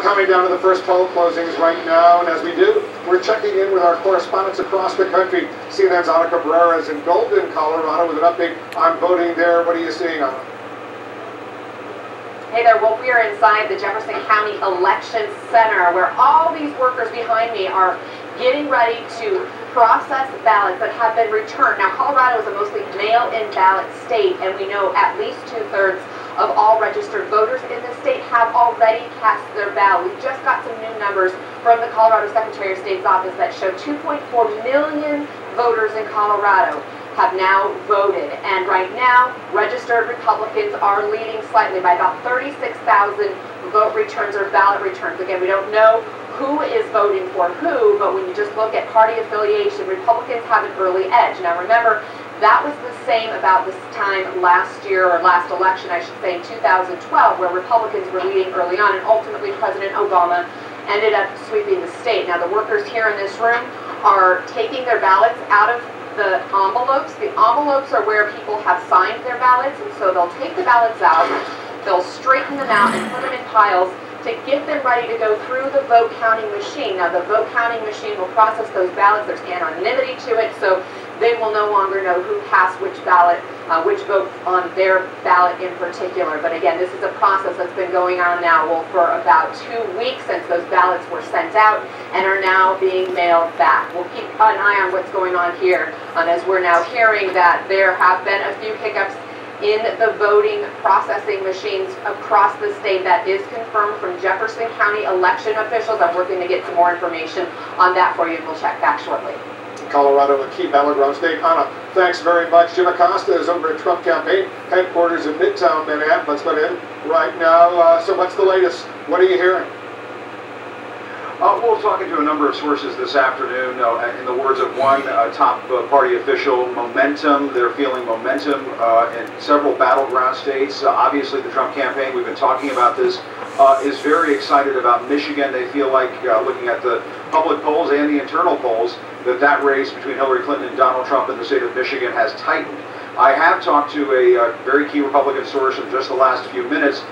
coming down to the first poll closings right now, and as we do, we're checking in with our correspondents across the country. CNN's Ana Cabrera is in Golden, Colorado, with an update on voting there. What are you seeing, Ana? Hey there, well, we are inside the Jefferson County Election Center, where all these workers behind me are getting ready to process ballots that have been returned. Now, Colorado is a mostly mail-in ballot state, and we know at least 2/3 of all registered voters in the state have already cast their ballot. We just got some new numbers from the Colorado Secretary of State's office that show 2.4 million voters in Colorado have now voted. And right now, registered Republicans are leading slightly by about 36,000 vote returns or ballot returns. Again, we don't know who is voting for who, but when you just look at party affiliation, Republicans have an early edge. Now remember, that was the same about this time last year, or last election, I should say, in 2012, where Republicans were leading early on, and ultimately President Obama ended up sweeping the state. Now the workers here in this room are taking their ballots out of the envelopes. The envelopes are where people have signed their ballots, and so they'll take the ballots out, they'll straighten them out and put them in piles to get them ready to go through the vote counting machine. Now the vote counting machine will process those ballots. There's anonymity to it, so they will no longer know who cast which ballot, which vote on their ballot in particular. But again, this is a process that's been going on now, well, for about 2 weeks since those ballots were sent out and are now being mailed back. We'll keep an eye on what's going on here, as we're now hearing that there have been a few hiccups in the voting processing machines across the state. That is confirmed from Jefferson County election officials. I'm working to get some more information on that for you, and we'll check back shortly. Colorado, a key battleground state. Ana, thanks very much. Jim Acosta is over at Trump Campaign headquarters in Midtown Manhattan. Let's go in right now. So what's the latest? What are you hearing? We're talking to a number of sources this afternoon. In the words of one top party official, momentum. They're feeling momentum in several battleground states. Obviously, the Trump campaign, we've been talking about this, is very excited about Michigan. They feel like, looking at the public polls and the internal polls, that race between Hillary Clinton and Donald Trump in the state of Michigan has tightened. I have talked to a very key Republican source in just the last few minutes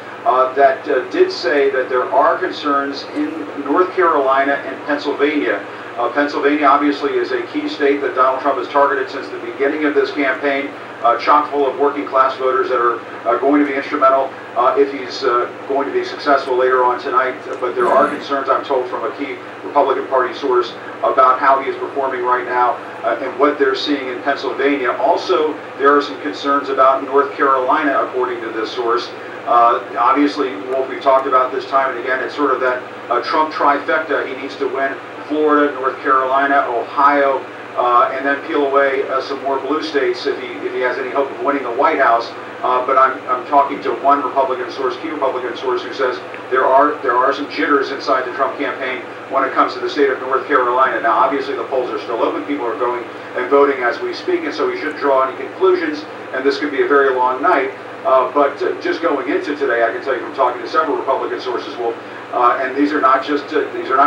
that did say that there are concerns in North Carolina and Pennsylvania. Pennsylvania obviously is a key state that Donald Trump has targeted since the beginning of this campaign, chock full of working class voters that are going to be instrumental if he's going to be successful later on tonight. But there are concerns, I'm told, from a key Republican Party source about how he is performing right now and what they're seeing in Pennsylvania. Also, there are some concerns about North Carolina, according to this source. Obviously, what we've talked about this time and again, it's sort of that Trump trifecta. He needs to win Florida, North Carolina, Ohio, and then peel away some more blue states if he has any hope of winning the White House. But I'm talking to one Republican source, key Republican source, who says there are some jitters inside the Trump campaign when it comes to the state of North Carolina. Now, obviously, the polls are still open. People are going and voting as we speak, and so we shouldn't draw any conclusions, and this could be a very long night. But just going into today, I can tell you from talking to several Republican sources, and these are not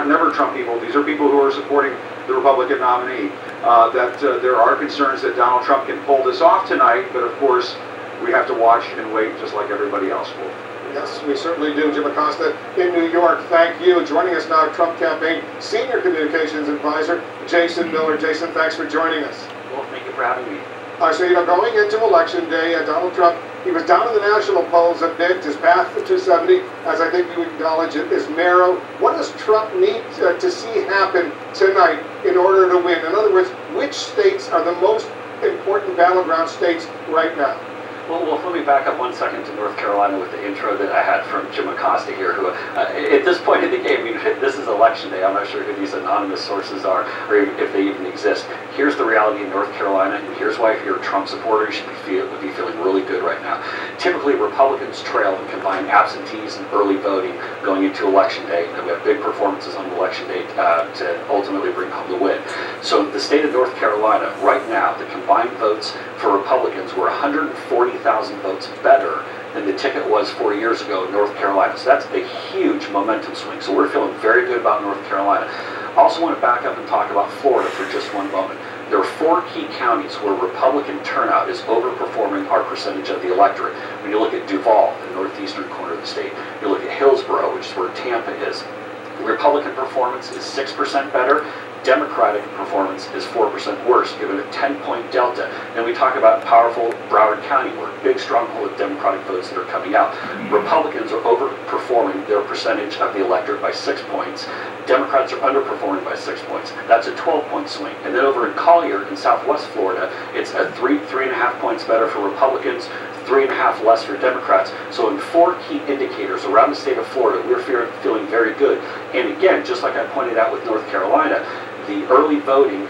never Trump people. These are people who are supporting the Republican nominee. That there are concerns that Donald Trump can pull this off tonight, but of course, we have to watch and wait just like everybody else will. Yes, we certainly do. Jim Acosta in New York, thank you. Joining us now, Trump Campaign Senior Communications Advisor, Jason Miller. Jason, thanks for joining us. Well, thank you for having me. So, going into Election Day, Donald Trump, he was down in the national polls a bit. His path to 270, as I think you acknowledge it, is narrow. What does Trump need to see happen tonight in order to win? In other words, which states are the most important battleground states right now? Well, let me back up 1 second to North Carolina with the intro that I had from Jim Acosta here, who at this point in the game, this is Election Day. I'm not sure who these anonymous sources are or if they even exist. Here's the reality in North Carolina, and here's why if you're a Trump supporter, you should be feeling really good right now. Typically, Republicans trail in combined absentees and early voting going into Election Day, and we have big performances on Election Day to ultimately bring home the win. So the state of North Carolina, right now, the combined votes for Republicans were 140,000 votes better than the ticket was 4 years ago in North Carolina. So that's a huge momentum swing. So we're feeling very good about North Carolina. I also want to back up and talk about Florida for just one moment. There are 4 key counties where Republican turnout is overperforming our percentage of the electorate. When you look at Duval, the northeastern corner of the state, you look at Hillsborough, which is where Tampa is, Republican performance is 6% better. Democratic performance is 4% worse, given a 10-point delta. Then we talk about powerful Broward County, where a big stronghold of Democratic votes that are coming out. Republicans are overperforming their percentage of the electorate by 6 points. Democrats are underperforming by 6 points. That's a 12-point swing. And then over in Collier in southwest Florida, it's a 3.5 points better for Republicans, 3.5 less for Democrats. So in 4 key indicators around the state of Florida, we're feeling very good. And again, just like I pointed out with North Carolina, the early voting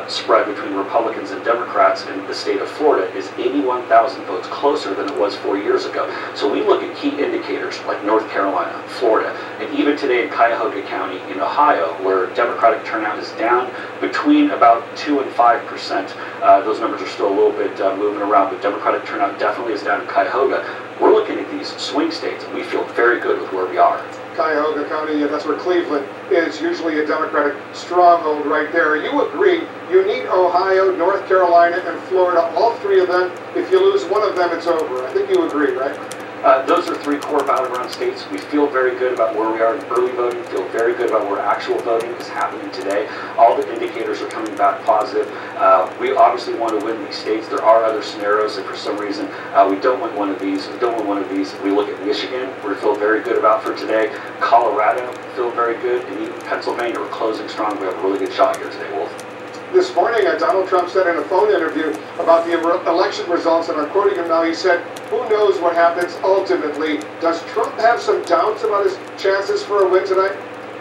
spread between Republicans and Democrats in the state of Florida is 81,000 votes closer than it was 4 years ago. So we look at key indicators like North Carolina, Florida, and even today in Cuyahoga County in Ohio, where Democratic turnout is down between about 2 and 5%. Those numbers are still a little bit moving around, but Democratic turnout definitely is down in Cuyahoga. We're looking at these swing states, and we feel very good with where we are. Cuyahoga County, that's where Cleveland is, usually a Democratic stronghold right there. You agree, you need Ohio, North Carolina, and Florida, all 3 of them. If you lose one of them, it's over. I think you agree, right? Those are 3 core battleground states. We feel very good about where we are in early voting, feel very good about where actual voting is happening today. All the indicators are coming back positive. We obviously want to win these states. There are other scenarios if for some reason we don't win one of these. We look at Michigan, we feel very good about for today. Colorado, feel very good. And even Pennsylvania, we're closing strong. We have a really good shot here today, Wolf. This morning, Donald Trump said in a phone interview about the election results, and I'm quoting him now, he said, "Who knows what happens ultimately?" Does Trump have some doubts about his chances for a win tonight?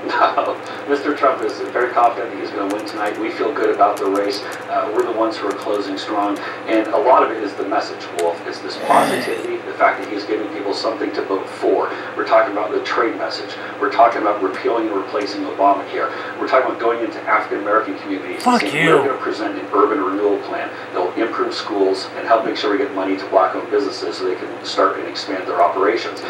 No, Mr. Trump is very confident that he's going to win tonight. We feel good about the race. We're the ones who are closing strong. And a lot of it is the message, Wolf. It's this positivity, the fact that he's giving people something to vote for. We're talking about the trade message. We're talking about repealing and replacing Obamacare. We're talking about going into African-American communities. Fuck and you. We're going to present an urban renewal plan that will improve schools and help make sure we get money to black-owned businesses so they can start and expand their operations.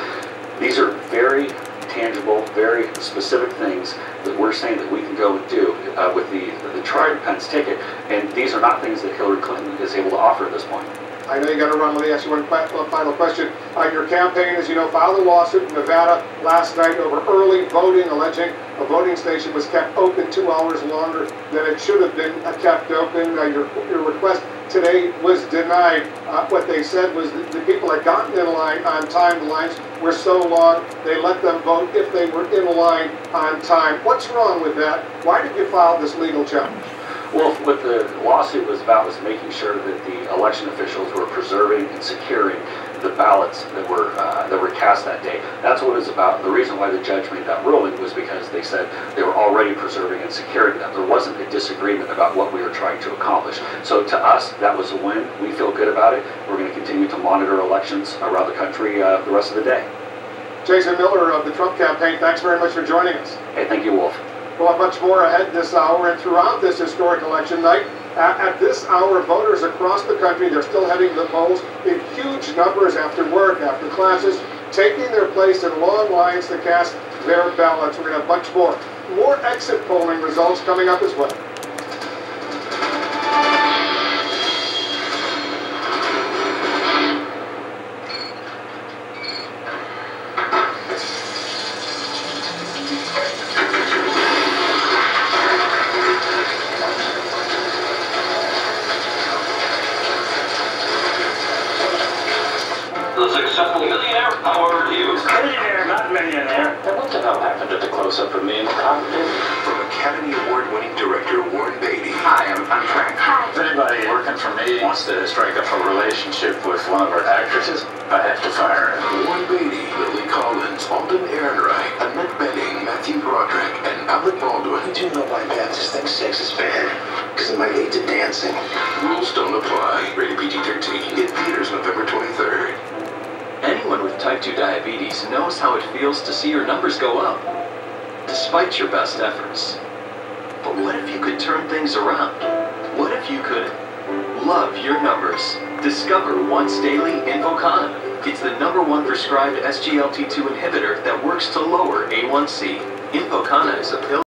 These are very tangible, very specific things that we're saying that we can go and do with the Trump Pence ticket, and these are not things that Hillary Clinton is able to offer at this point. I know you got to run. Let me ask you one final question. Your campaign, as you know, filed a lawsuit in Nevada last night over early voting, alleging a voting station was kept open 2 hours longer than it should have been kept open. Your request today was denied. What they said was that the people had gotten in line on time. The lines were so long, they let them vote if they were in line on time. What's wrong with that? Why did you file this legal challenge? Well, what the lawsuit was about was making sure that the election officials were preserving and securing the ballots that were cast that day. That's what it was about. The reason why the judge made that ruling was because they said they were already preserving and securing them. There wasn't a disagreement about what we were trying to accomplish. So to us, that was a win. We feel good about it. We're going to continue to monitor elections around the country the rest of the day. Jason Miller of the Trump campaign, thanks very much for joining us. Hey, thank you, Wolf. We'll have much more ahead this hour and throughout this historic election night. At this hour, voters across the country, they're still heading to the polls in huge numbers after work, after classes, taking their place in long lines to cast their ballots. We're going to have much more. More exit polling results coming up as well. Millionaire, how are you? Millionaire, not millionaire. And what the hell happened at the close-up of me in the cockpit? From Academy Award-winning director Warren Beatty. Hi, I'm Frank. Hi. If anybody working for me wants to strike up a relationship with one of our actresses, I have to fire him. Warren Beatty, Lily Collins, Alden Ehrenreich, Annette Bening, Matthew Broderick, and Alec Baldwin. Do you know why Baptists think sex is bad? Because it might lead to dancing. Rules don't apply. Rated PG-13. In theaters November 23rd. Anyone with type 2 diabetes knows how it feels to see your numbers go up, despite your best efforts. But what if you could turn things around? What if you could love your numbers? Discover once daily Invokana. It's the #1 prescribed SGLT2 inhibitor that works to lower A1C. Invokana is a pill